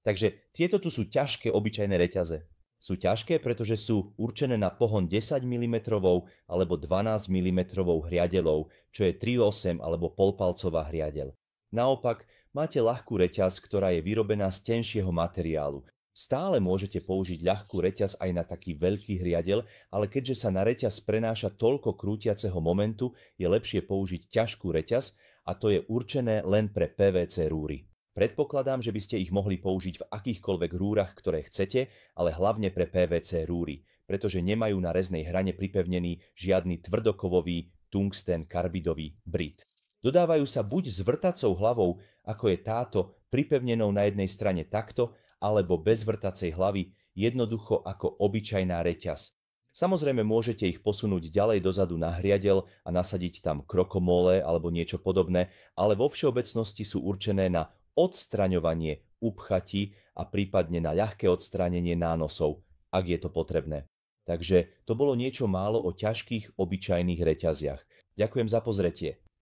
Takže tieto tu sú ťažké obyčajné reťaze. Sú ťažké, pretože sú určené na pohon 10 mm alebo 12 mm hriadeľov, čo je 3,8 alebo polpalcová hriadeľ. Naopak, máte ľahkú reťaz, ktorá je vyrobená z tenšieho materiálu. Stále môžete použiť ľahkú reťaz aj na taký veľký hriadeľ, ale keďže sa na reťaz prenáša toľko krútiaceho momentu, je lepšie použiť ťažkú reťaz a to je určené len pre PVC rúry. Predpokladám, že by ste ich mohli použiť v akýchkoľvek rúrach, ktoré chcete, ale hlavne pre PVC rúry, pretože nemajú na reznej hrane pripevnený žiadny tvrdokovový tungsten karbidový brit. Dodávajú sa buď s vrtacou hlavou, ako je táto, pripevnenou na jednej strane takto, alebo bez vrtacej hlavy, jednoducho ako obyčajná reťaz. Samozrejme môžete ich posunúť ďalej dozadu na hriadeľ a nasadiť tam krokomole alebo niečo podobné, ale vo všeobecnosti sú určené na odstraňovanie upchatí a prípadne na ľahké odstránenie nánosov, ak je to potrebné. Takže to bolo niečo málo o ťažkých obyčajných reťaziach. Ďakujem za pozretie.